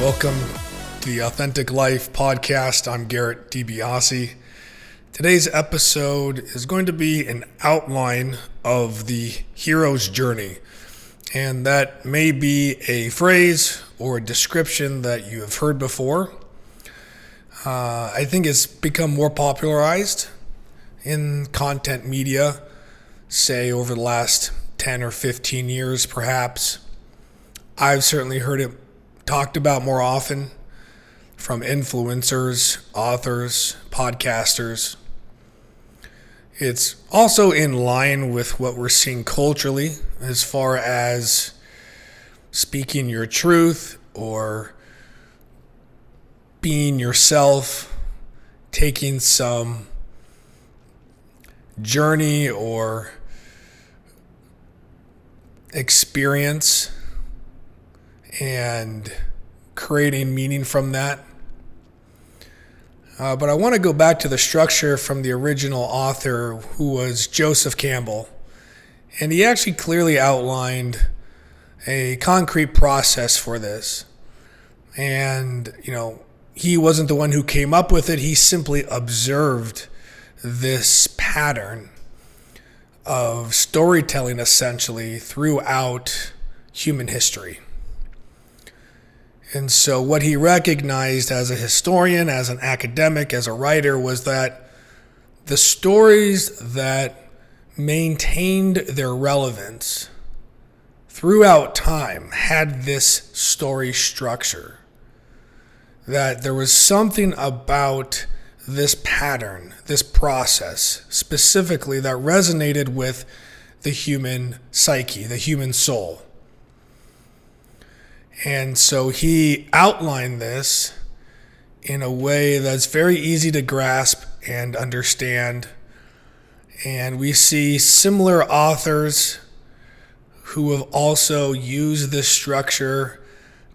Welcome to the Authentic Life podcast. I'm Garrett DiBiase. Today's episode is going to be an outline of the hero's journey. And that may be a phrase or a description that you have heard before. I think it's become more popularized in content media, say over the last 10 or 15 years perhaps. I've certainly heard it talked about more often from influencers, authors, podcasters. It's also in line with what we're seeing culturally as far as speaking your truth or being yourself, taking some journey or experience and creating meaning from that. But I want to go back to the structure from the original author, who was Joseph Campbell. And he actually clearly outlined a concrete process for this. And, he wasn't the one who came up with it. He simply observed this pattern of storytelling essentially throughout human history. And so what he recognized as a historian, as an academic, as a writer, was that the stories that maintained their relevance throughout time had this story structure. That there was something about this pattern, this process, specifically that resonated with the human psyche, the human soul. And so he outlined this in a way that's very easy to grasp and understand. And we see similar authors who have also used this structure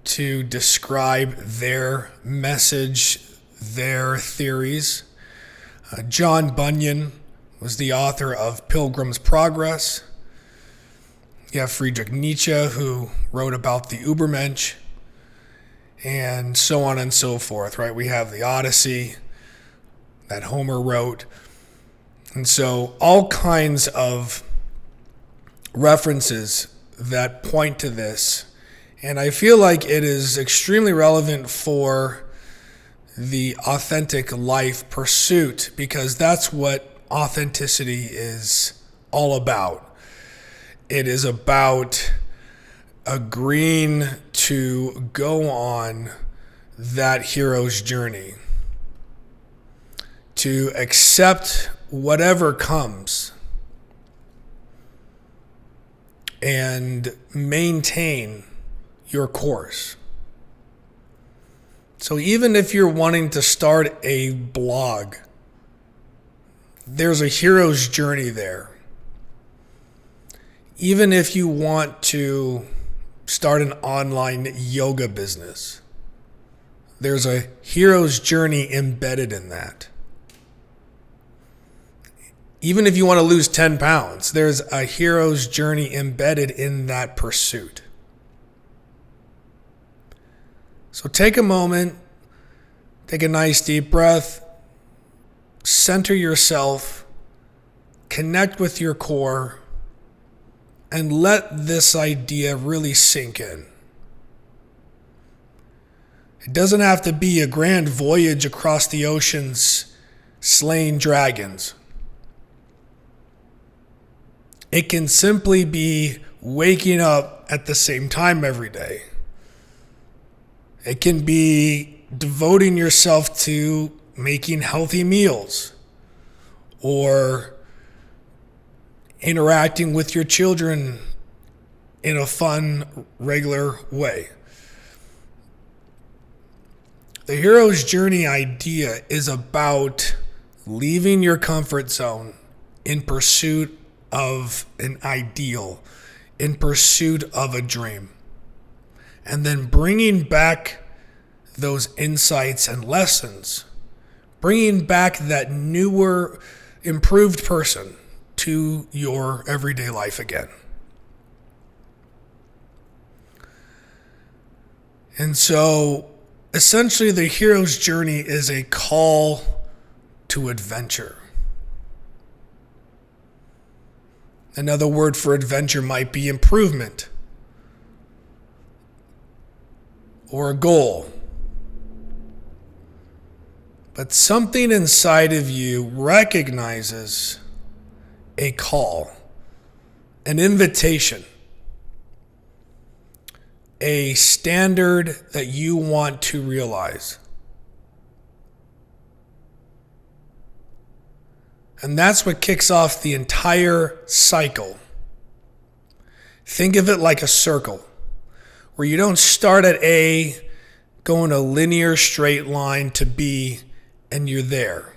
to describe their message, their theories. John Bunyan was the author of Pilgrim's Progress. You have Friedrich Nietzsche, who wrote about the Übermensch, and so on and so forth, right? We have the Odyssey that Homer wrote. And so all kinds of references that point to this. And I feel like it is extremely relevant for the authentic life pursuit, because that's what authenticity is all about. It is about agreeing to go on that hero's journey, to accept whatever comes and maintain your course. So even if you're wanting to start a blog, there's a hero's journey there. Even if you want to start an online yoga business, there's a hero's journey embedded in that. Even if you want to lose 10 pounds, there's a hero's journey embedded in that pursuit. So take a moment, take a nice deep breath, center yourself, connect with your core, and let this idea really sink in. It doesn't have to be a grand voyage across the oceans slaying dragons. It can simply be waking up at the same time every day. It can be devoting yourself to making healthy meals or interacting with your children in a fun, regular way. The hero's journey idea is about leaving your comfort zone in pursuit of an ideal, in pursuit of a dream, and then bringing back those insights and lessons, bringing back that newer, improved person to your everyday life again. And so essentially, the hero's journey is a call to adventure. Another word for adventure might be improvement or a goal. But something inside of you recognizes a call, an invitation, a standard that you want to realize. And that's what kicks off the entire cycle. Think of it like a circle, where you don't start at A, go in a linear straight line to B, and you're there.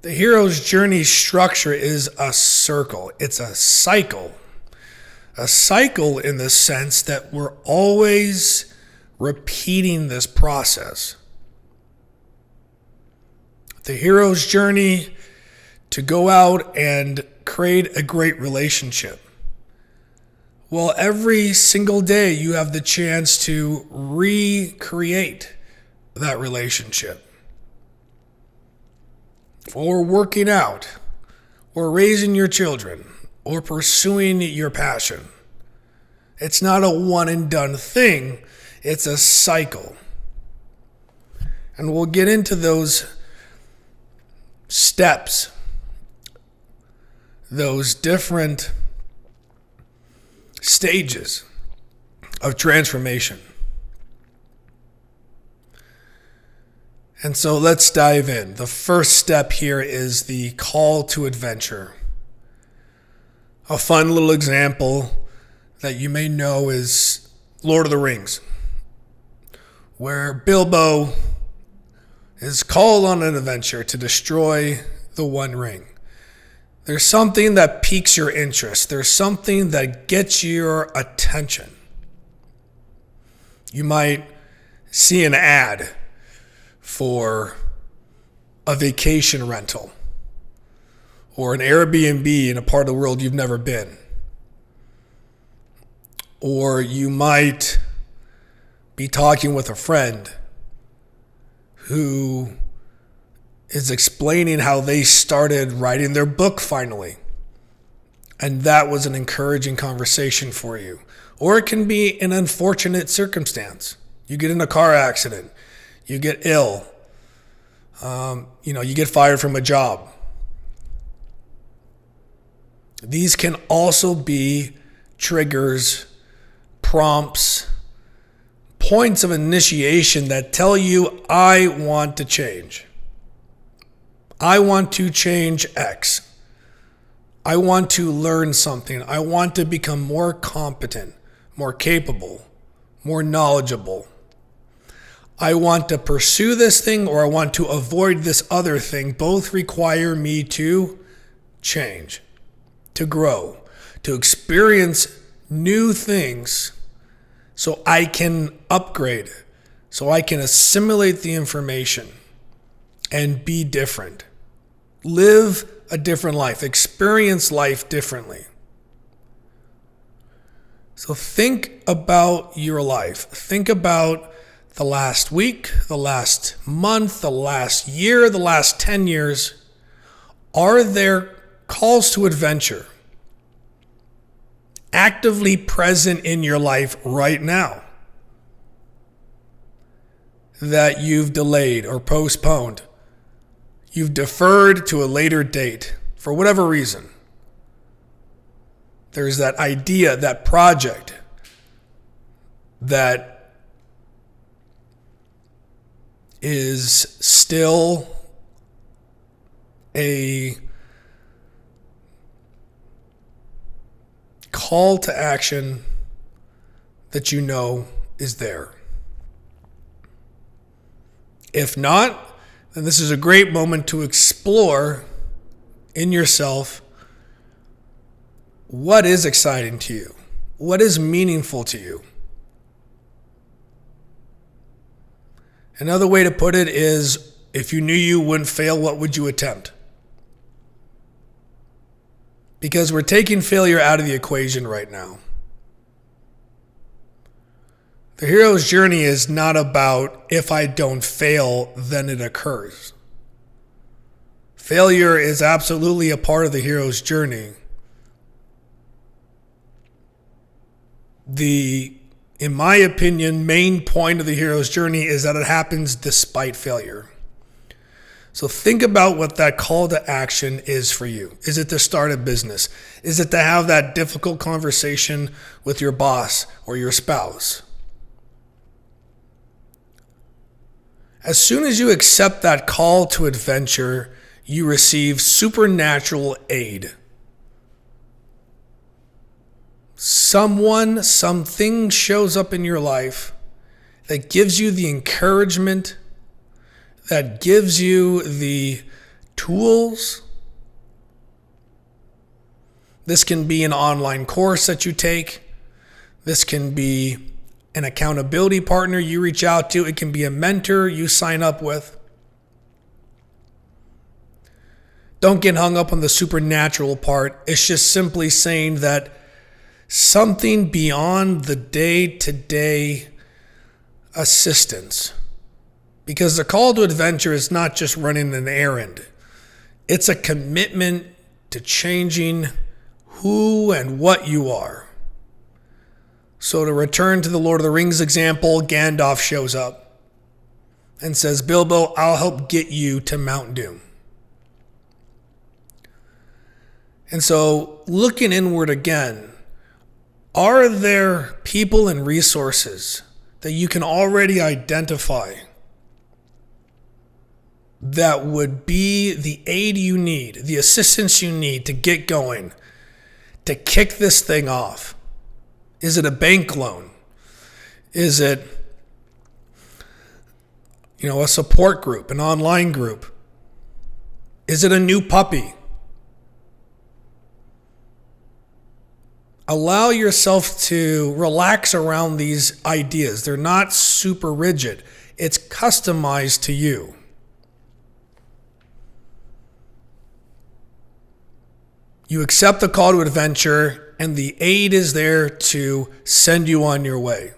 The hero's journey structure is a circle. It's a cycle. A cycle in the sense that we're always repeating this process. The hero's journey to go out and create a great relationship. Well, every single day you have the chance to recreate that relationship. Or working out, or raising your children, or pursuing your passion. It's not a one and done thing, it's a cycle. And we'll get into those steps, those different stages of transformation. And so let's dive in. The first step here is the call to adventure. A fun little example that you may know is Lord of the Rings, where Bilbo is called on an adventure to destroy the One Ring. There's something that piques your interest. There's something that gets your attention. You might see an ad for a vacation rental or an Airbnb in a part of the world you've never been. Or you might be talking with a friend who is explaining how they started writing their book finally. And that was an encouraging conversation for you. Or it can be an unfortunate circumstance. You get in a car accident. You get ill. You get fired from a job. These can also be triggers, prompts, points of initiation that tell you, I want to change. I want to change X. I want to learn something. I want to become more competent, more capable, more knowledgeable. I want to pursue this thing or I want to avoid this other thing. Both require me to change, to grow, to experience new things so I can upgrade, so I can assimilate the information and be different. Live a different life, experience life differently. So think about your life. Think about the last week, the last month, the last year, the last 10 years. Are there calls to adventure actively present in your life right now that you've delayed or postponed? You've deferred to a later date for whatever reason. There's that idea, that project that is still a call to action that you know is there. If not, then this is a great moment to explore in yourself what is exciting to you, what is meaningful to you. Another way to put it is, if you knew you wouldn't fail, what would you attempt? Because we're taking failure out of the equation right now. The hero's journey is not about if I don't fail, then it occurs. Failure is absolutely a part of the hero's journey. In my opinion, main point of the hero's journey is that it happens despite failure. So think about what that call to action is for you. Is it to start a business? Is it to have that difficult conversation with your boss or your spouse? As soon as you accept that call to adventure, you receive supernatural aid. Something shows up in your life that gives you the encouragement, that gives you the tools. This can be an online course that you take. This can be an accountability partner you reach out to. It can be a mentor you sign up with. Don't get hung up on the supernatural part. It's just simply saying that something beyond the day-to-day assistance. Because the call to adventure is not just running an errand. It's a commitment to changing who and what you are. So to return to the Lord of the Rings example, Gandalf shows up and says, Bilbo, I'll help get you to Mount Doom. And so looking inward again, are there people and resources that you can already identify that would be the aid you need, the assistance you need to get going, to kick this thing off? Is it a bank loan? Is it, a support group, an online group? Is it a new puppy? Allow yourself to relax around these ideas. They're not super rigid. It's customized to you. You accept the call to adventure, and the aid is there to send you on your way.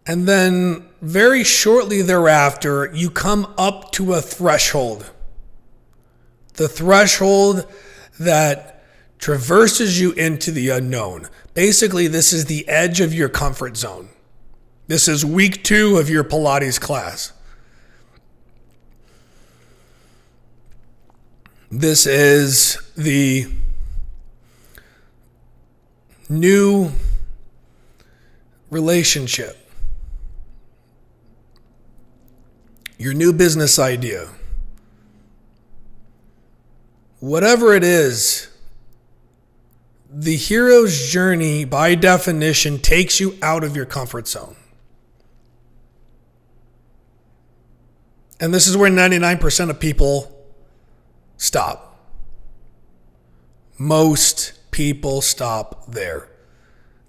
And then very shortly thereafter, you come up to a threshold. The threshold that traverses you into the unknown. Basically, this is the edge of your comfort zone. This is week 2 of your Pilates class. This is the new relationship, your new business idea. Whatever it is, the hero's journey, by definition, takes you out of your comfort zone. And this is where 99% of people stop. Most people stop there.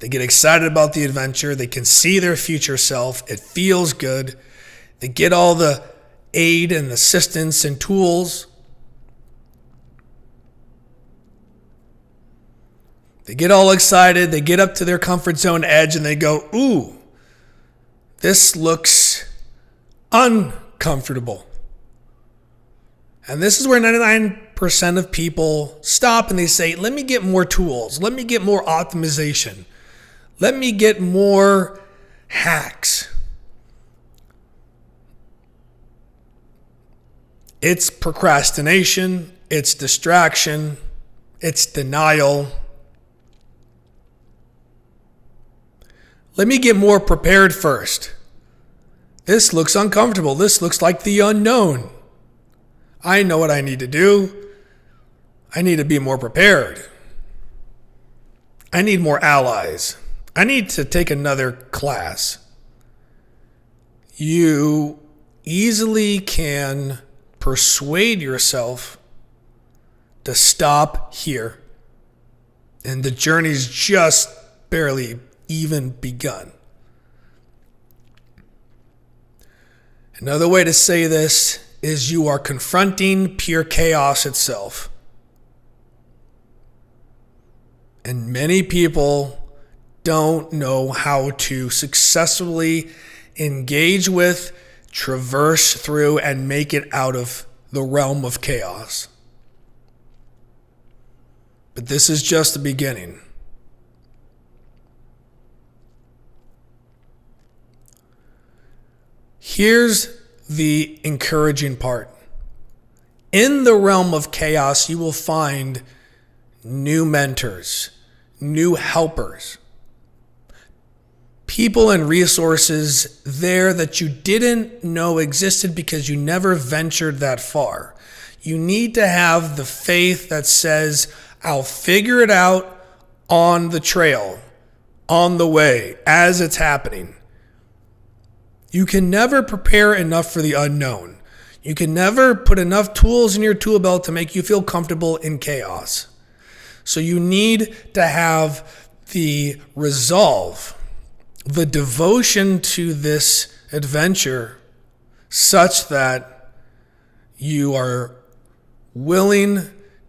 They get excited about the adventure. They can see their future self. It feels good. They get all the aid and assistance and tools. They get all excited. They get up to their comfort zone edge and they go, ooh, this looks uncomfortable. And this is where 99% of people stop and they say, let me get more tools. Let me get more optimization. Let me get more hacks. It's procrastination. It's distraction. It's denial. Let me get more prepared first. This looks uncomfortable. This looks like the unknown. I know what I need to do. I need to be more prepared. I need more allies. I need to take another class. You easily can persuade yourself to stop here. And the journey's just barely even begun. Another way to say this is you are confronting pure chaos itself. And many people don't know how to successfully engage with, traverse through, and make it out of the realm of chaos. But this is just the beginning. Here's the encouraging part. In the realm of chaos, you will find new mentors, new helpers, people and resources there that you didn't know existed because you never ventured that far. You need to have the faith that says, I'll figure it out on the trail, on the way, as it's happening. You can never prepare enough for the unknown. You can never put enough tools in your tool belt to make you feel comfortable in chaos. So you need to have the resolve, the devotion to this adventure such that you are willing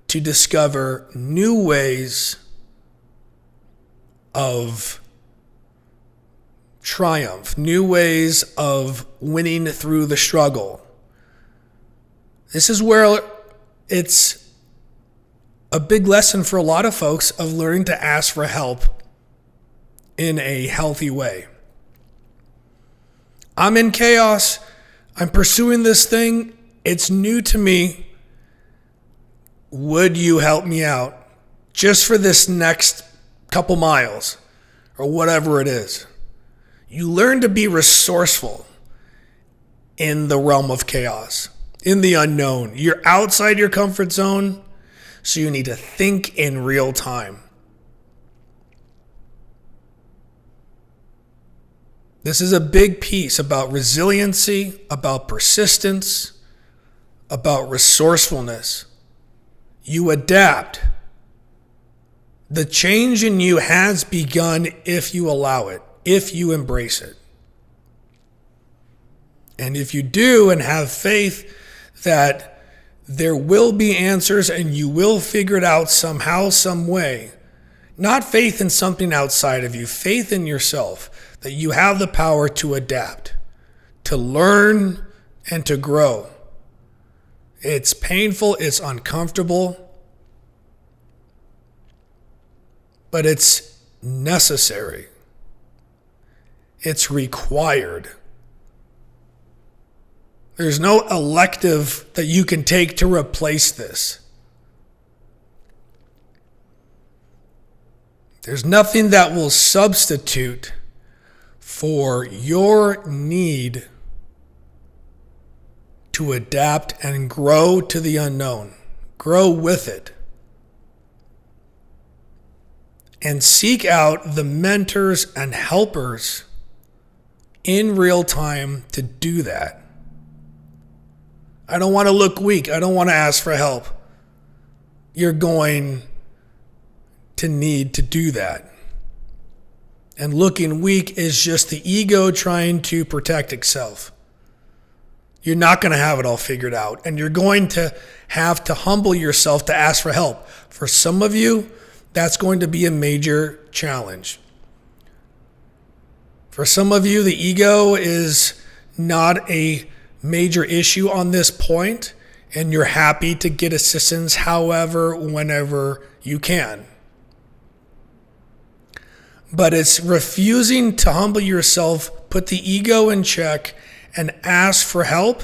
to discover new ways of triumph, new ways of winning through the struggle. This is where it's a big lesson for a lot of folks of learning to ask for help in a healthy way. I'm in chaos. I'm pursuing this thing. It's new to me. Would you help me out just for this next couple miles or whatever it is? You learn to be resourceful in the realm of chaos, in the unknown. You're outside your comfort zone, so you need to think in real time. This is a big piece about resiliency, about persistence, about resourcefulness. You adapt. The change in you has begun if you allow it, if you embrace it. And if you do and have faith that there will be answers and you will figure it out somehow, some way, not faith in something outside of you, faith in yourself, that you have the power to adapt, to learn, and to grow. It's painful, it's uncomfortable, but it's necessary. It's required. There's no elective that you can take to replace this. There's nothing that will substitute for your need to adapt and grow to the unknown. Grow with it. And seek out the mentors and helpers in real time to do that. I don't want to look weak. I don't want to ask for help. You're going to need to do that. And looking weak is just the ego trying to protect itself. You're not going to have it all figured out. And you're going to have to humble yourself to ask for help. For some of you, that's going to be a major challenge. For some of you, the ego is not a major issue on this point, and you're happy to get assistance however, whenever you can. But it's refusing to humble yourself, put the ego in check, and ask for help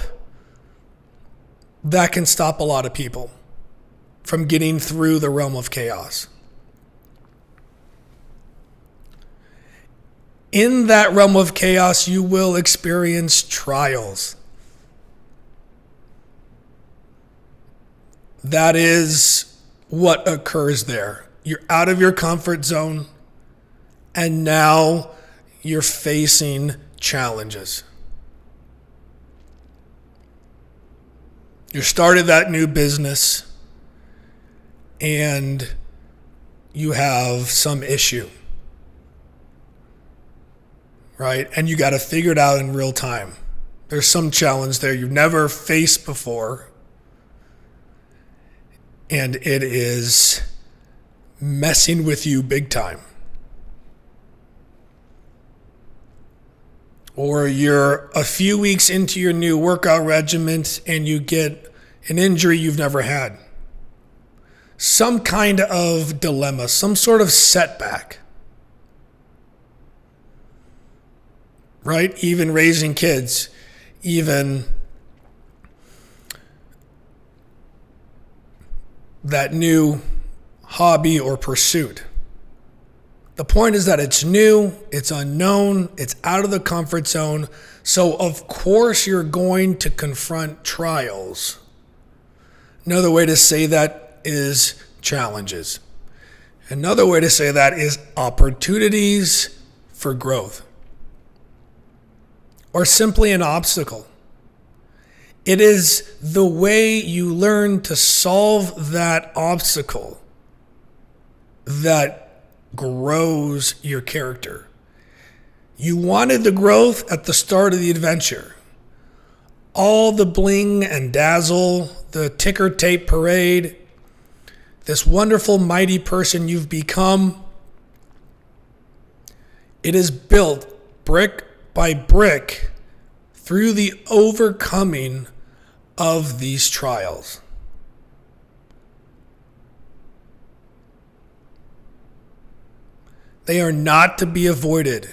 that can stop a lot of people from getting through the realm of chaos. In that realm of chaos, you will experience trials. That is what occurs there. You're out of your comfort zone, and now you're facing challenges. You started that new business, and you have some issue, right? And you got to figure it out in real time. There's some challenge there you've never faced before. And it is messing with you big time. Or you're a few weeks into your new workout regimen and you get an injury you've never had. Some kind of dilemma, some sort of setback. Right? Even raising kids, even that new hobby or pursuit. The point is that it's new, it's unknown, it's out of the comfort zone. So of course you're going to confront trials. Another way to say that is challenges. Another way to say that is opportunities for growth. Or simply an obstacle. It is the way you learn to solve that obstacle that grows your character. You wanted the growth at the start of the adventure. All the bling and dazzle, the ticker tape parade, this wonderful, mighty person you've become. It is built brick by brick through the overcoming of these trials. They are not to be avoided.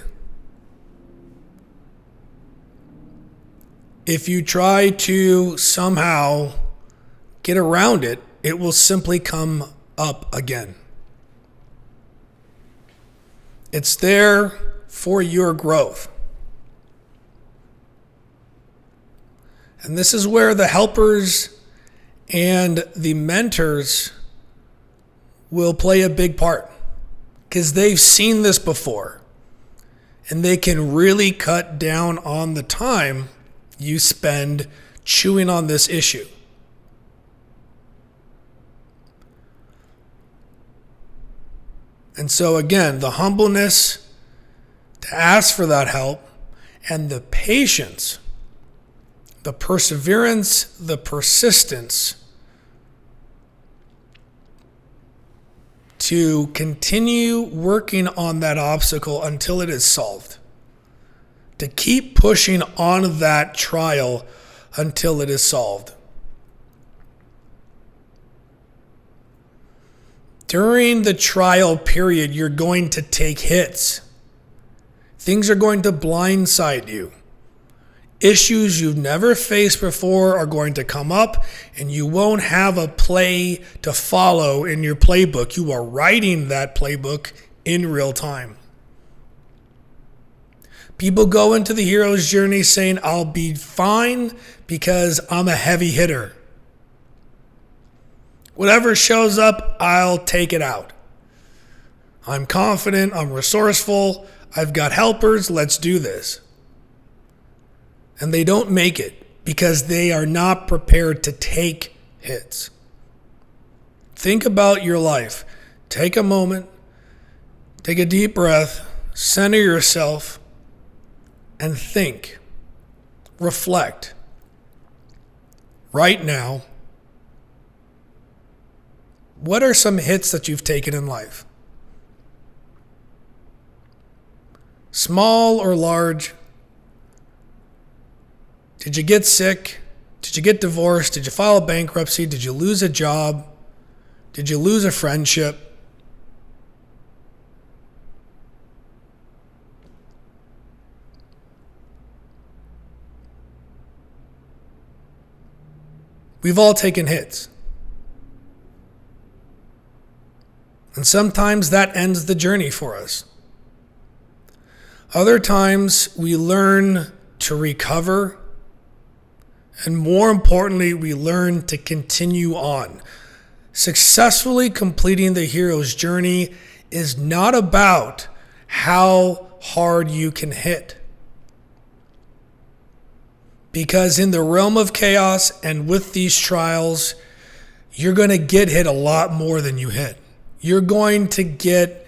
If you try to somehow get around it, it will simply come up again. It's there for your growth. And this is where the helpers and the mentors will play a big part, because they've seen this before and they can really cut down on the time you spend chewing on this issue. And so again, the humbleness to ask for that help and the patience, the perseverance, the persistence to continue working on that obstacle until it is solved. To keep pushing on that trial until it is solved. During the trial period, you're going to take hits. Things are going to blindside you. Issues you've never faced before are going to come up, and you won't have a play to follow in your playbook. You are writing that playbook in real time. People go into the hero's journey saying, I'll be fine because I'm a heavy hitter. Whatever shows up, I'll take it out. I'm confident, I'm resourceful, I've got helpers, let's do this. And they don't make it because they are not prepared to take hits. Think about your life. Take a moment, take a deep breath, center yourself, and think. Reflect. Right now, what are some hits that you've taken in life? Small or large? Did you get sick? Did you get divorced? Did you file a bankruptcy? Did you lose a job? Did you lose a friendship? We've all taken hits. And sometimes that ends the journey for us. Other times we learn to recover. And more importantly, we learn to continue on. Successfully completing the hero's journey is not about how hard you can hit. Because in the realm of chaos and with these trials, you're going to get hit a lot more than you hit. You're going to get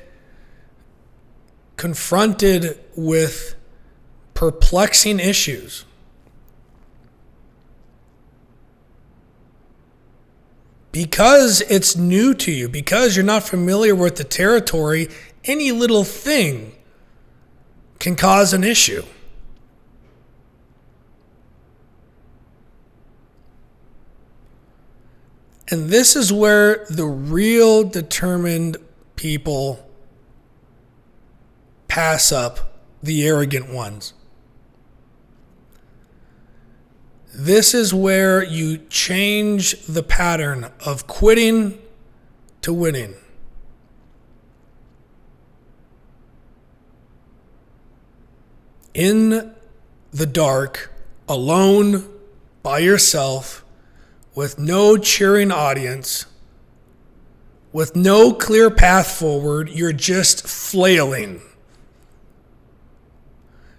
confronted with perplexing issues. because it's new to you, because you're not familiar with the territory, any little thing can cause an issue. And this is where the real determined people pass up the arrogant ones. This is where you change the pattern of quitting to winning. In the dark, alone, by yourself, with no cheering audience, with no clear path forward, you're just flailing.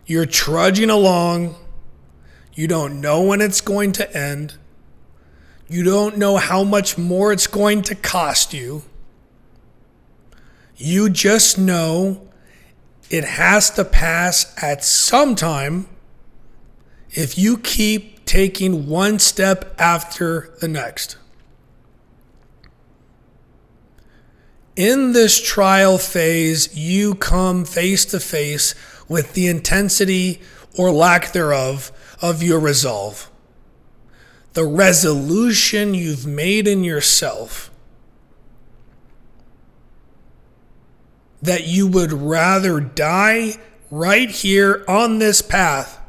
You're trudging along. You don't know when it's going to end. You don't know how much more it's going to cost you. You just know it has to pass at some time if you keep taking one step after the next. In this trial phase, you come face to face with the intensity or lack thereof of your resolve. The resolution you've made in yourself that you would rather die right here on this path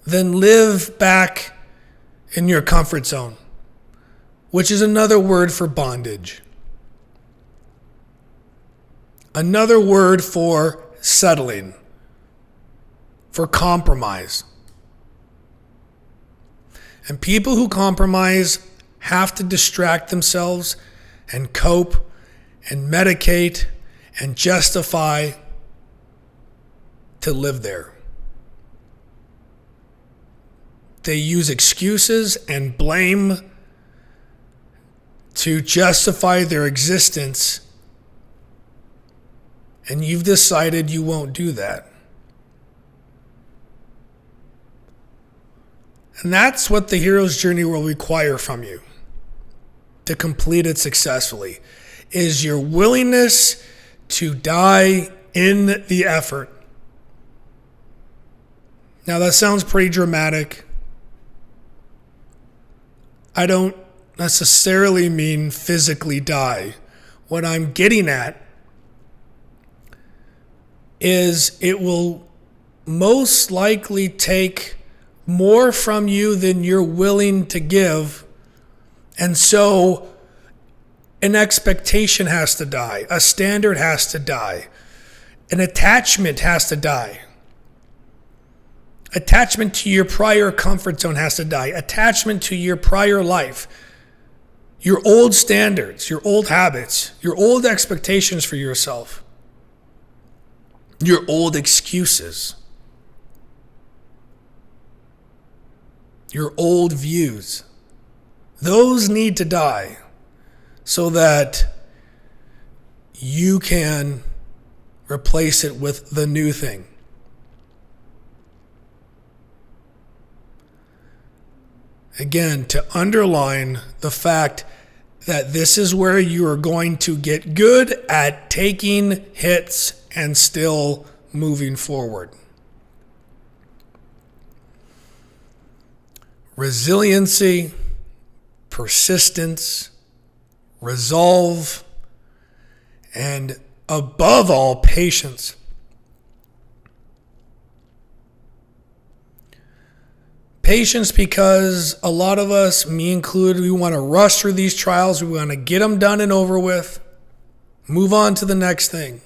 than live back in your comfort zone, which is another word for bondage. Another word for settling, for compromise. And people who compromise have to distract themselves and cope and medicate and justify to live there. They use excuses and blame to justify their existence, and you've decided you won't do that. And that's what the hero's journey will require from you to complete it successfully, is your willingness to die in the effort. Now that sounds pretty dramatic. I don't necessarily mean physically die. What I'm getting at is it will most likely take more from you than you're willing to give. And so an expectation has to die. A standard has to die. An attachment has to die. Attachment to your prior comfort zone has to die. Attachment to your prior life. Your old standards, your old habits, your old expectations for yourself. Your old excuses. Your old views. Those need to die so that you can replace it with the new thing. Again, to underline the fact that this is where you are going to get good at taking hits and still moving forward. Resiliency, persistence, resolve, and above all, patience. Patience, because a lot of us, me included, we want to rush through these trials. We want to get them done and over with, move on to the next thing.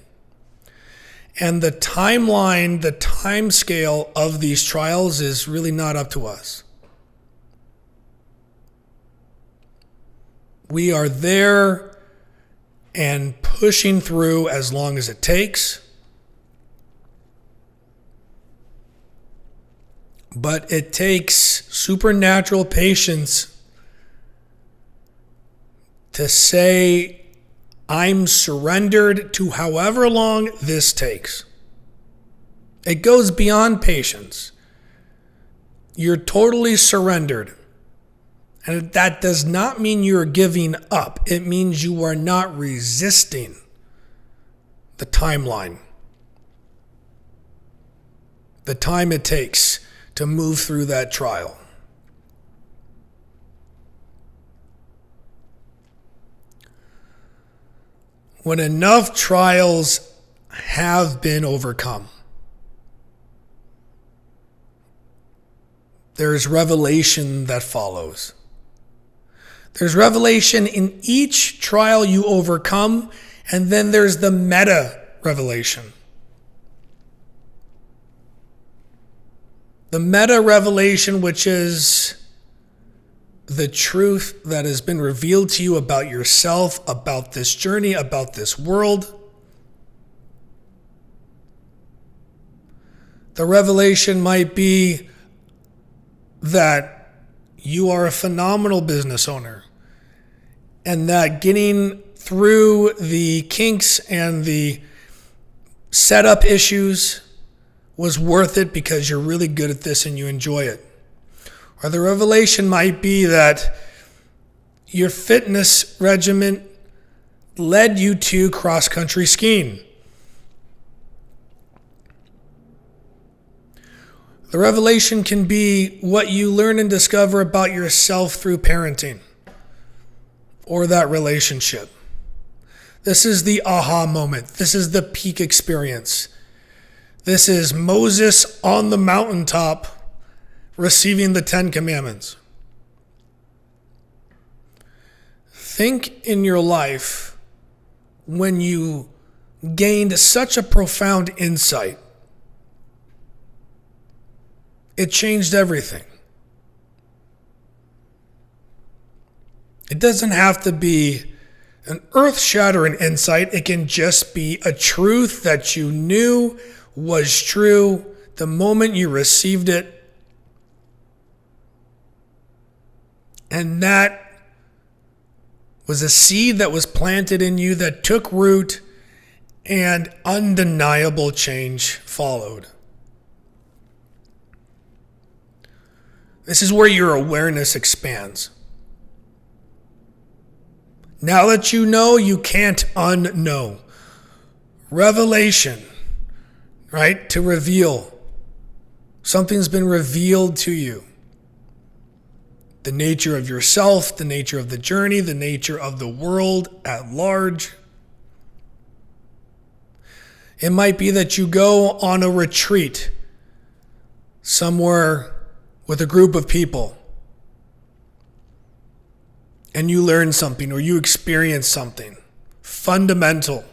And the timeline, the time scale of these trials is really not up to us. We are there and pushing through as long as it takes. But it takes supernatural patience to say, I'm surrendered to however long this takes. It goes beyond patience. You're totally surrendered. And that does not mean you're giving up. It means you are not resisting the timeline, the time it takes to move through that trial. When enough trials have been overcome, there is revelation that follows. There's revelation in each trial you overcome, and then there's the meta revelation. The meta revelation, which is the truth that has been revealed to you about yourself, about this journey, about this world. The revelation might be that you are a phenomenal business owner, and that getting through the kinks and the setup issues was worth it because you're really good at this and you enjoy it. Or the revelation might be that your fitness regimen led you to cross-country skiing. The revelation can be what you learn and discover about yourself through parenting or that relationship. This is the aha moment. This is the peak experience. This is Moses on the mountaintop receiving the 10 Commandments. Think in your life when you gained such a profound insight. It changed everything. It doesn't have to be an earth-shattering insight. It can just be a truth that you knew was true the moment you received it. And that was a seed that was planted in you that took root, and undeniable change followed. This is where your awareness expands. Now that you know, you can't unknow. Revelation, right? To reveal. Something's been revealed to you. The nature of yourself, the nature of the journey, the nature of the world at large. It might be that you go on a retreat somewhere with a group of people and you learn something or you experience something fundamental.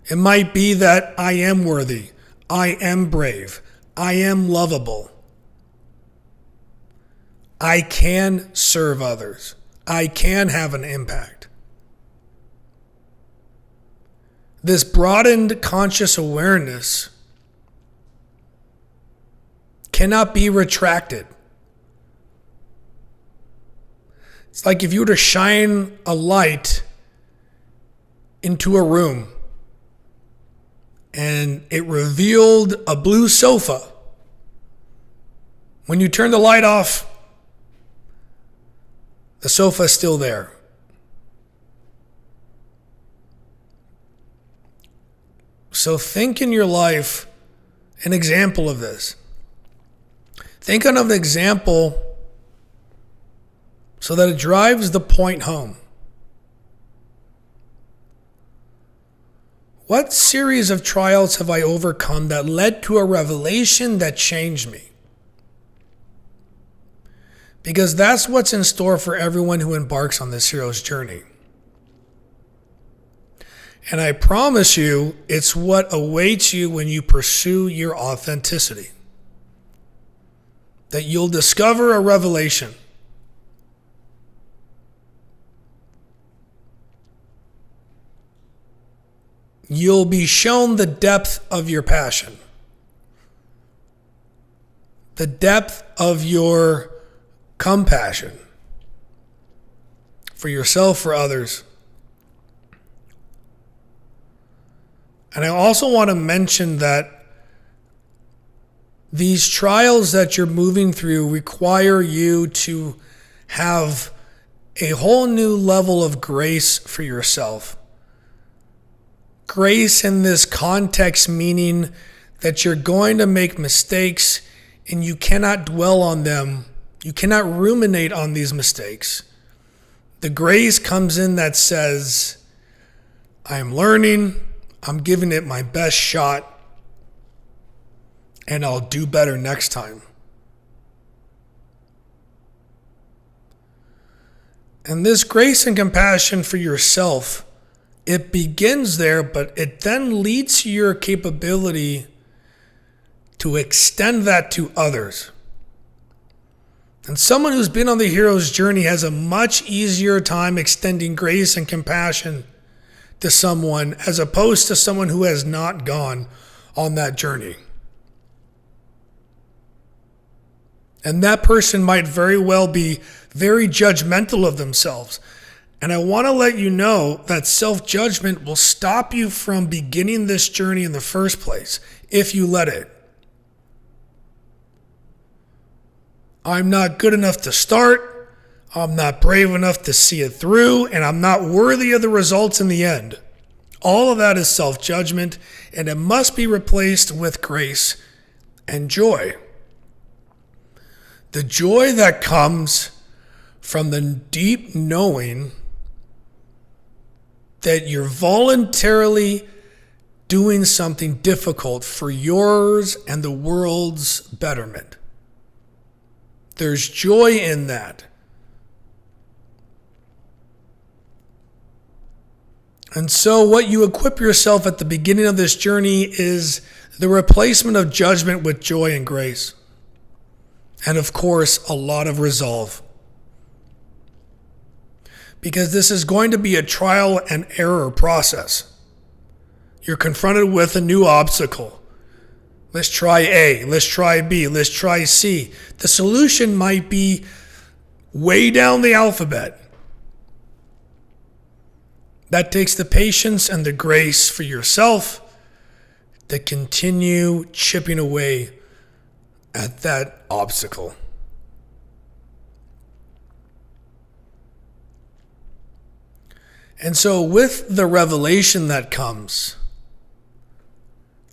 It might be that I am worthy, I am brave, I am lovable. I can serve others. I can have an impact. This broadened conscious awareness cannot be retracted. It's like if you were to shine a light into a room and it revealed a blue sofa. When you turn the light off, the sofa is still there. So think in your life an example of this. Think of an example so that it drives the point home. What series of trials have I overcome that led to a revelation that changed me? Because that's what's in store for everyone who embarks on this hero's journey. And I promise you, it's what awaits you when you pursue your authenticity. That you'll discover a revelation. You'll be shown the depth of your passion. The depth of your compassion for yourself, for others. And I also want to mention that these trials that you're moving through require you to have a whole new level of grace for yourself. Grace in this context meaning that you're going to make mistakes and you cannot dwell on them. You cannot ruminate on these mistakes. The grace comes in that says, I am learning, I'm giving it my best shot, and I'll do better next time. And this grace and compassion for yourself, it begins there, but it then leads to your capability to extend that to others. And someone who's been on the hero's journey has a much easier time extending grace and compassion to someone as opposed to someone who has not gone on that journey. And that person might very well be very judgmental of themselves. And I want to let you know that self-judgment will stop you from beginning this journey in the first place if you let it. I'm not good enough to start, I'm not brave enough to see it through, and I'm not worthy of the results in the end. All of that is self-judgment, and it must be replaced with grace and joy. The joy that comes from the deep knowing that you're voluntarily doing something difficult for yours and the world's betterment. There's joy in that. And so what you equip yourself at the beginning of this journey is the replacement of judgment with joy and grace. And of course, a lot of resolve. Because this is going to be a trial and error process. You're confronted with a new obstacle. Let's try A, let's try B, let's try C. The solution might be way down the alphabet. That takes the patience and the grace for yourself to continue chipping away at that obstacle. And so with the revelation that comes,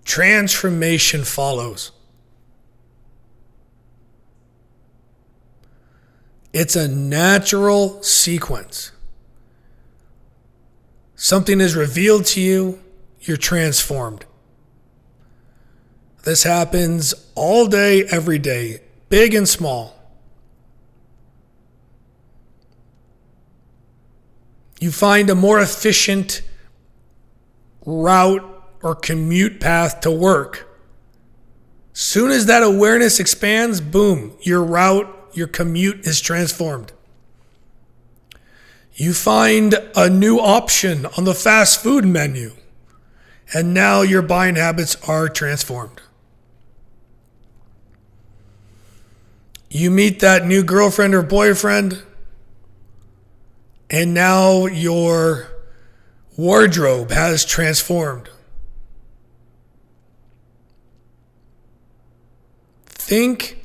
transformation follows. It's a natural sequence. Something is revealed to you, you're transformed. This happens all day, every day, big and small. You find a more efficient route or commute path to work. Soon as that awareness expands, boom, your route, your commute is transformed. You find a new option on the fast food menu, and now your buying habits are transformed. You meet that new girlfriend or boyfriend, and now your wardrobe has transformed. Think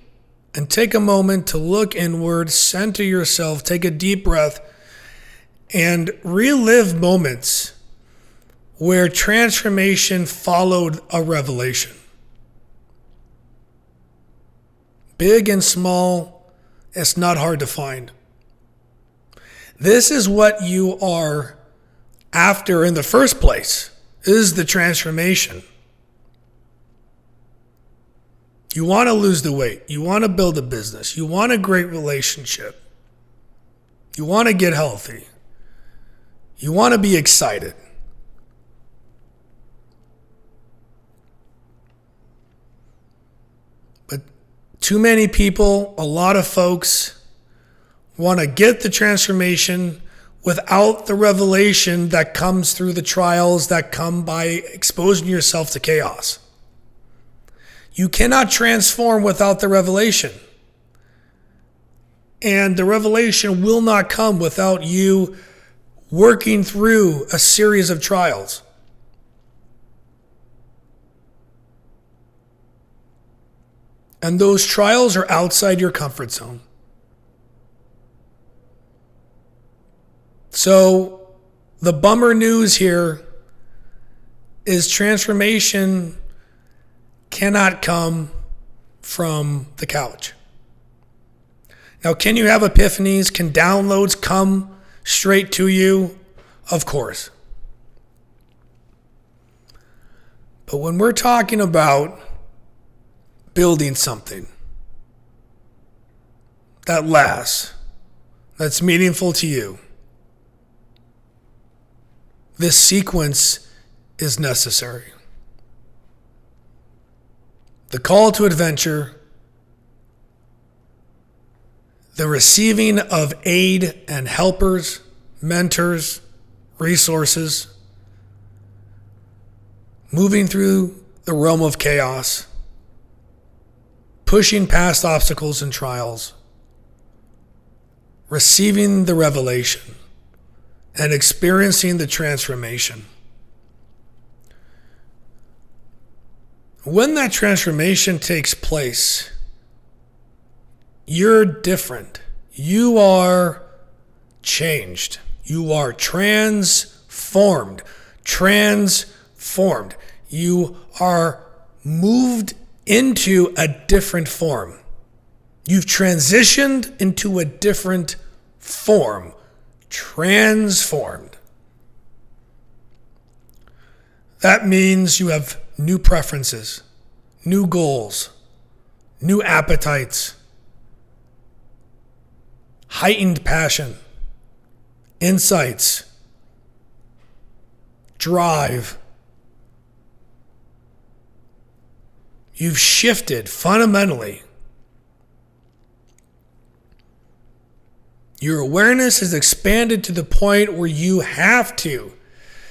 and take a moment to look inward, center yourself, take a deep breath, and relive moments where transformation followed a revelation. Big and small, it's not hard to find. This is what you are after in the first place, is the transformation. You want to lose the weight. You want to build a business. You want a great relationship. You want to get healthy. You want to be excited. But too many people, a lot of folks, want to get the transformation without the revelation that comes through the trials that come by exposing yourself to chaos. You cannot transform without the revelation. And the revelation will not come without you working through a series of trials. And those trials are outside your comfort zone. So the bummer news here is transformation cannot come from the couch. Now, can you have epiphanies? Can downloads come straight to you? Of course. But when we're talking about building something that lasts, that's meaningful to you, this sequence is necessary. The call to adventure, the receiving of aid and helpers, mentors, resources, moving through the realm of chaos, pushing past obstacles and trials, receiving the revelation, and experiencing the transformation. When that transformation takes place, you're different. You are changed. You are transformed. You are moved into a different form. You've transitioned into a different form. Transformed. That means you have new preferences, new goals, new appetites, heightened passion, insights, drive. You've shifted fundamentally. Your awareness is expanded to the point where you have to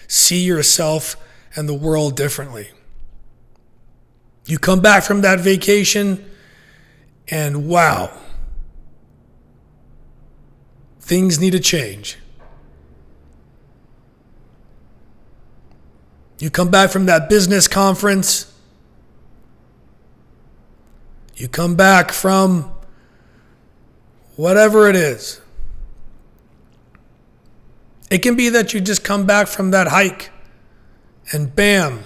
see yourself and the world differently. You come back from that vacation and wow, things need to change. You come back from that business conference. You come back from whatever it is. It can be that you just come back from that hike and bam,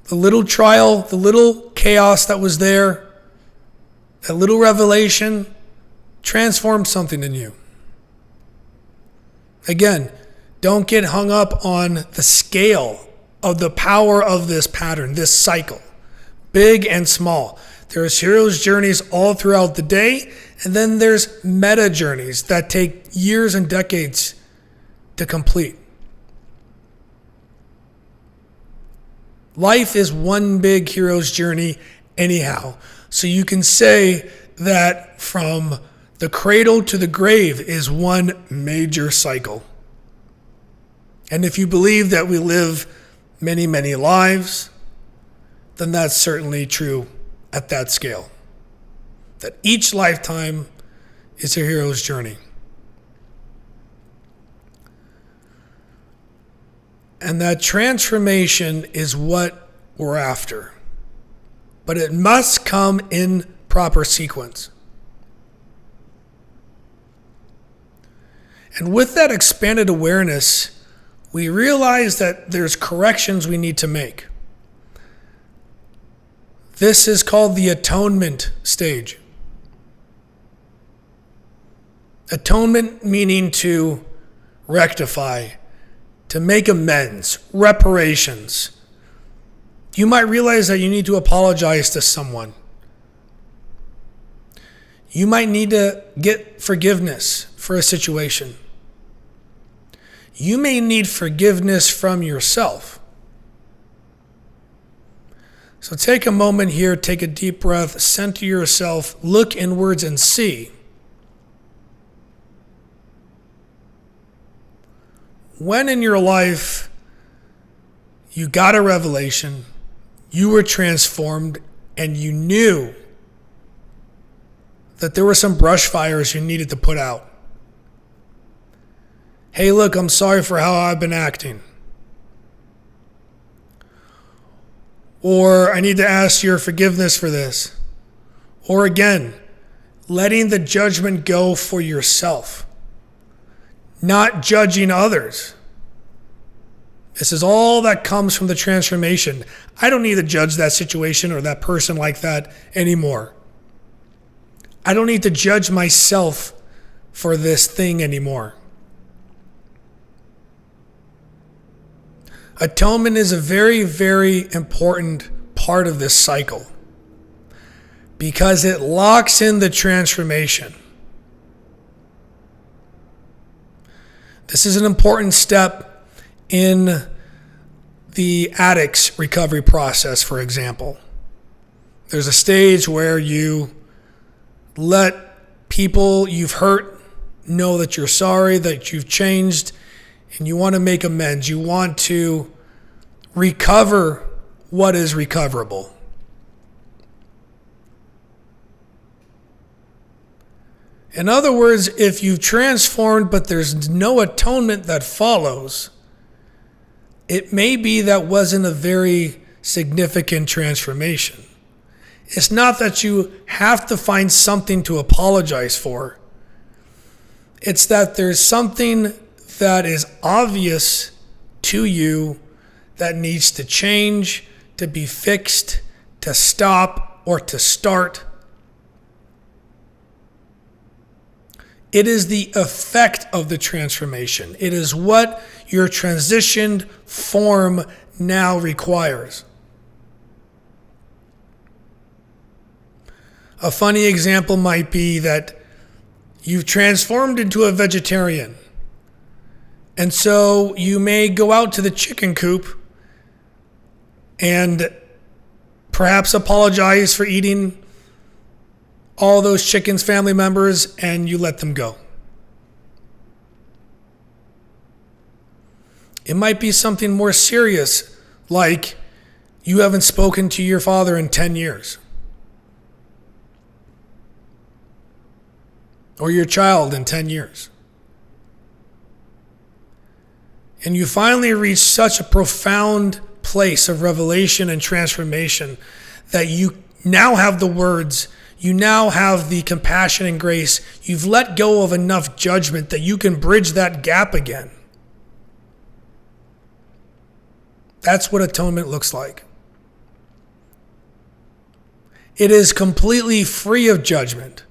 the little trial, the little chaos that was there, that little revelation transformed something in you. Again, don't get hung up on the scale of the power of this pattern, this cycle, big and small. There's hero's journeys all throughout the day, and then there's meta journeys that take years and decades to complete. Life is one big hero's journey anyhow. So you can say that from the cradle to the grave is one major cycle. And if you believe that we live many, many lives, then that's certainly true at that scale. That each lifetime is a hero's journey. And that transformation is what we're after. But it must come in proper sequence. And with that expanded awareness, we realize that there's corrections we need to make. This is called the atonement stage. Atonement meaning to rectify, to make amends, reparations. You might realize that you need to apologize to someone. You might need to get forgiveness for a situation. You may need forgiveness from yourself. So take a moment here, take a deep breath, center yourself, look inwards and see. When in your life you got a revelation, you were transformed, and you knew that there were some brush fires you needed to put out. Hey, look, I'm sorry for how I've been acting. Or I need to ask your forgiveness for this. Or again, letting the judgment go for yourself. not judging others. This is all that comes from the transformation. I don't need to judge that situation or that person like that anymore. I don't need to judge myself for this thing anymore. Atonement is a very, very important part of this cycle because it locks in the transformation. This is an important step in the addict's recovery process, for example. There's a stage where you let people you've hurt know that you're sorry, that you've changed, and you want to make amends. You want to recover what is recoverable. In other words, if you've transformed but there's no atonement that follows, it may be that wasn't a very significant transformation. It's not that you have to find something to apologize for. It's that there's something that is obvious to you that needs to change, to be fixed, to stop, or to start. It is the effect of the transformation. It is what your transitioned form now requires. A funny example might be that you've transformed into a vegetarian. And so you may go out to the chicken coop and perhaps apologize for eating all those chickens' family members, and you let them go. It might be something more serious, like you haven't spoken to your father in 10 years. Or your child in 10 years. And you finally reach such a profound place of revelation and transformation that you now have the words, you now have the compassion and grace, you've let go of enough judgment that you can bridge that gap again. That's what atonement looks like. It is completely free of judgment.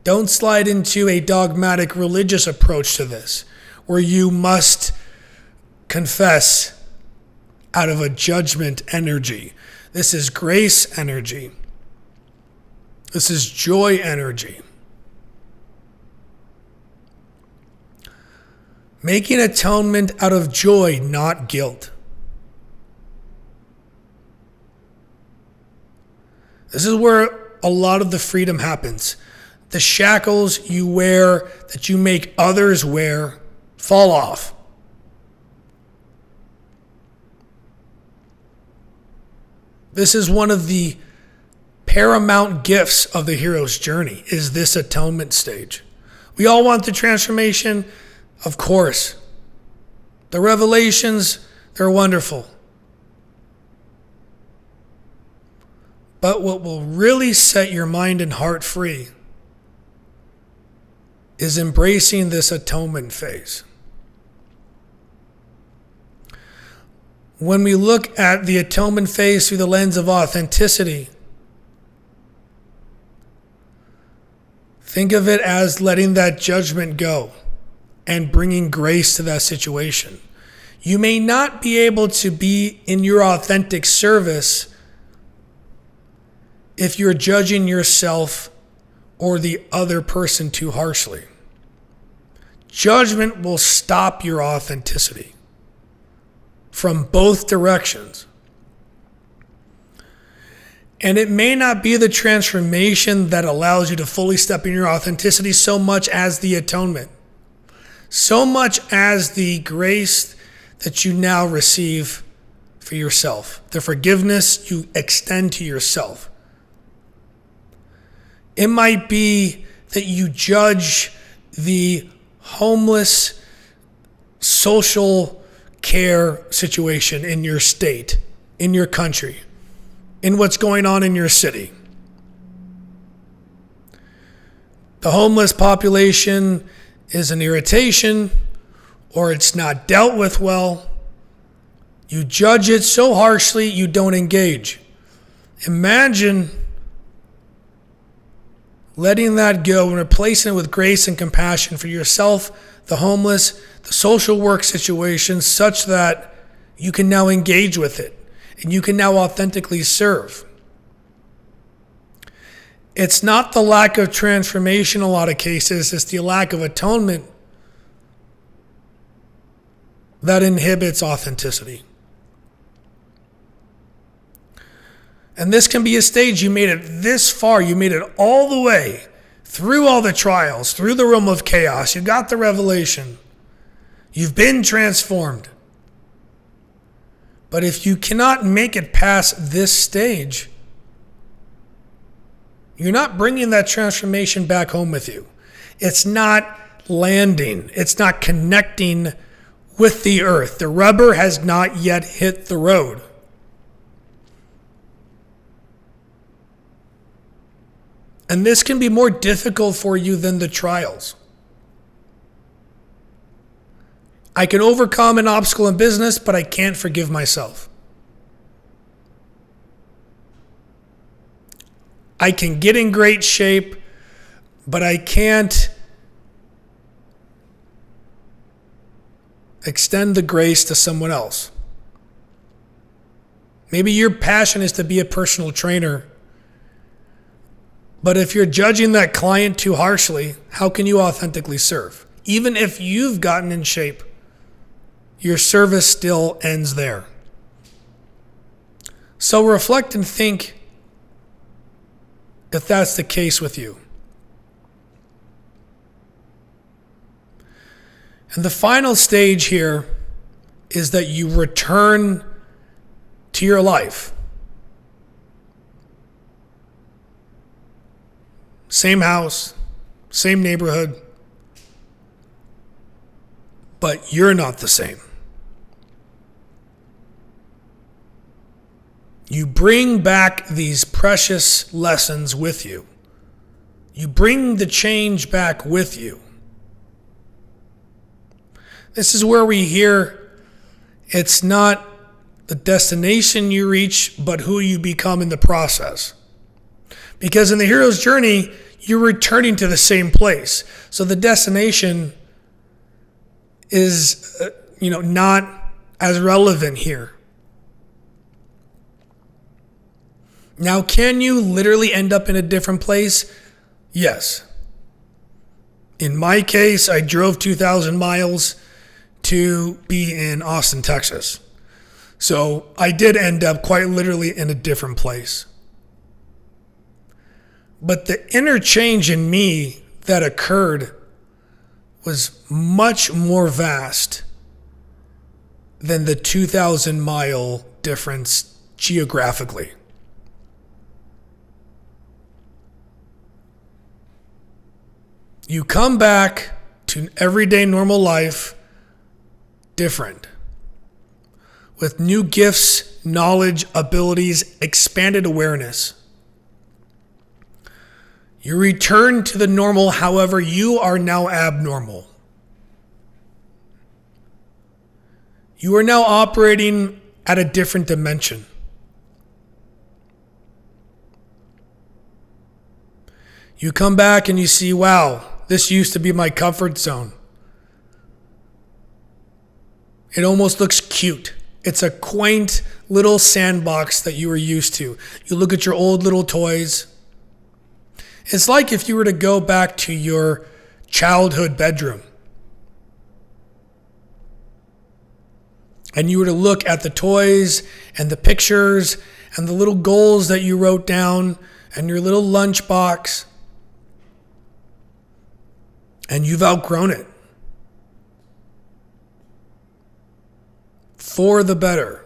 Don't slide into a dogmatic religious approach to this, where you must confess out of a judgment energy. This is grace energy. This is joy energy. Making atonement out of joy, not guilt. This is where a lot of the freedom happens. The shackles you wear that you make others wear fall off. This is one of the paramount gifts of the hero's journey, is this atonement stage. We all want the transformation, of course. The revelations, they're wonderful. But what will really set your mind and heart free is embracing this atonement phase. When we look at the atonement phase through the lens of authenticity, think of it as letting that judgment go and bringing grace to that situation. You may not be able to be in your authentic service if you're judging yourself or the other person too harshly. Judgment will stop your authenticity from both directions. And it may not be the transformation that allows you to fully step in your authenticity so much as the atonement, so much as the grace that you now receive for yourself, the forgiveness you extend to yourself. It might be that you judge the homeless social care situation in your state, in your country, in what's going on in your city. The homeless population is an irritation or it's not dealt with well, you judge it so harshly you don't engage. Imagine letting that go and replacing it with grace and compassion for yourself, the homeless, the social work situation, such that you can now engage with it and you can now authentically serve. It's not the lack of transformation in a lot of cases, it's the lack of atonement that inhibits authenticity. And this can be a stage. You made it this far. You made it all the way through all the trials, through the realm of chaos. You got the revelation. You've been transformed. But if you cannot make it past this stage, you're not bringing that transformation back home with you. It's not landing. It's not connecting with the earth. The rubber has not yet hit the road. And this can be more difficult for you than the trials. I can overcome an obstacle in business, but I can't forgive myself. I can get in great shape, but I can't extend the grace to someone else. Maybe your passion is to be a personal trainer, but if you're judging that client too harshly, how can you authentically serve? Even if you've gotten in shape, your service still ends there. So reflect and think if that's the case with you. And the final stage here is that you return to your life. Same house, same neighborhood, but you're not the same. You bring back these precious lessons with you. You bring the change back with you. This is where we hear it's not the destination you reach, but who you become in the process. Because in the hero's journey, you're returning to the same place. So the destination is, not as relevant here. Now, can you literally end up in a different place? Yes. In my case, I drove 2,000 miles to be in Austin, Texas. So I did end up quite literally in a different place. But the interchange in me that occurred was much more vast than the 2,000 mile difference geographically. You come back to everyday normal life different, with new gifts, knowledge, abilities, expanded awareness. You return to the normal, however, you are now abnormal. You are now operating at a different dimension. You come back and you see, wow, this used to be my comfort zone. It almost looks cute. It's a quaint little sandbox that you were used to. You look at your old little toys. It's like if you were to go back to your childhood bedroom and you were to look at the toys and the pictures and the little goals that you wrote down and your little lunchbox, and you've outgrown it for the better.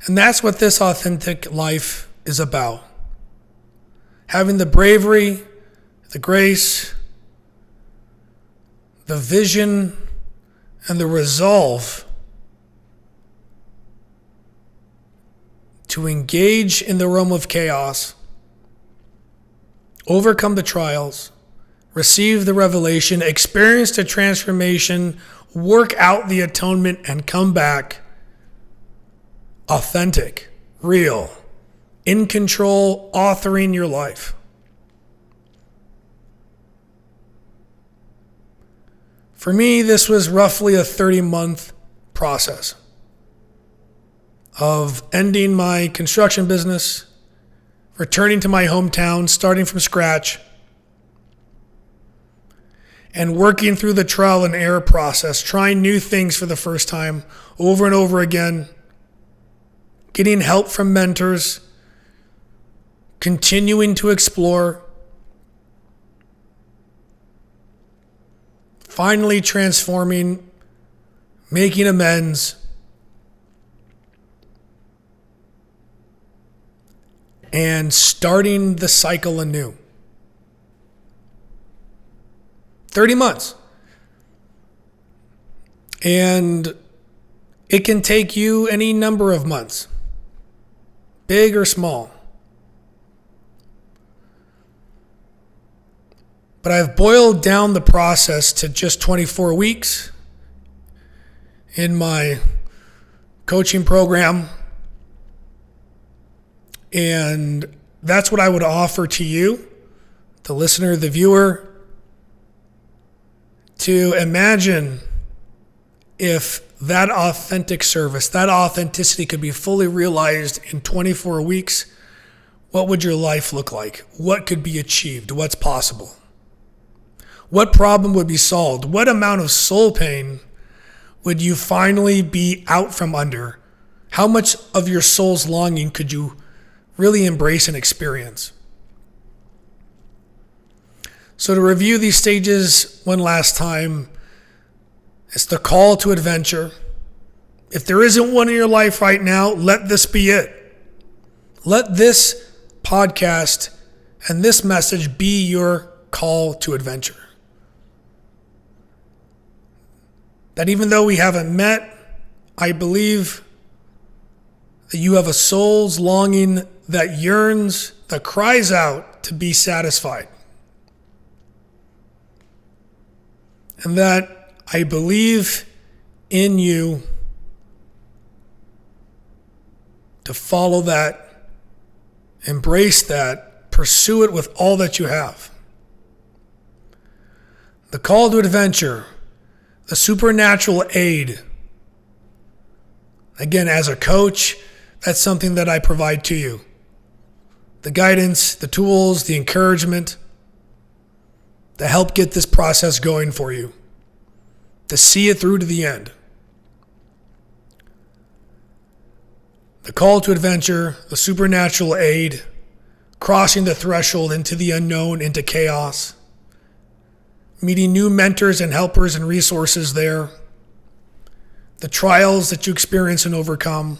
And that's what this authentic life is about. Having the bravery, the grace, the vision, and the resolve to engage in the realm of chaos, overcome the trials, receive the revelation, experience the transformation, work out the atonement, and come back authentic, real, in control, authoring your life. For me, this was roughly a 30-month process of ending my construction business, returning to my hometown, starting from scratch, and working through the trial and error process, trying new things for the first time over and over again, getting help from mentors, continuing to explore, finally transforming, making amends, and starting the cycle anew. 30 months. And it can take you any number of months, big or small. But I've boiled down the process to just 24 weeks in my coaching program. And that's what I would offer to you, the listener, the viewer, to imagine if that authentic service, that authenticity could be fully realized in 24 weeks. What would your life look like? What could be achieved? What's possible? What problem would be solved? What amount of soul pain would you finally be out from under? How much of your soul's longing could you really embrace and experience? So to review these stages one last time, it's the call to adventure. If there isn't one in your life right now, let this be it. Let this podcast and this message be your call to adventure. That even though we haven't met, I believe that you have a soul's longing that yearns, that cries out to be satisfied. And that I believe in you to follow that, embrace that, pursue it with all that you have. The call to adventure, the supernatural aid. Again, as a coach, that's something that I provide to you. The guidance, the tools, the encouragement to help get this process going for you, to see it through to the end. The call to adventure, the supernatural aid, crossing the threshold into the unknown, into chaos, meeting new mentors and helpers and resources there, the trials that you experience and overcome,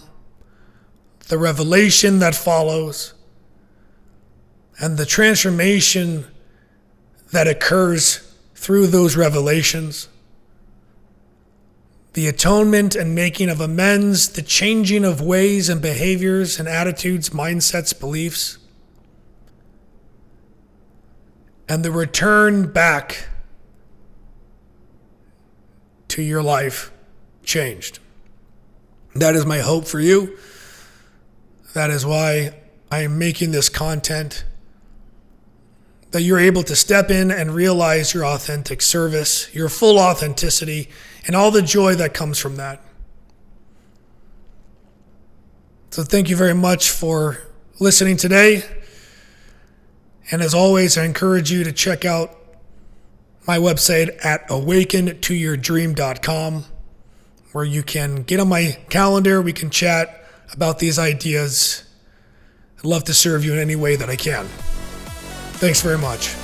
the revelation that follows, and the transformation that occurs through those revelations, the atonement and making of amends, the changing of ways and behaviors and attitudes, mindsets, beliefs, and the return back to your life changed. That is my hope for you. That is why I am making this content, that you're able to step in and realize your authentic service, your full authenticity, and all the joy that comes from that. So thank you very much for listening today. And as always, I encourage you to check out my website at awakentoyourdream.com, where you can get on my calendar. We can chat about these ideas. I'd love to serve you in any way that I can. Thanks very much.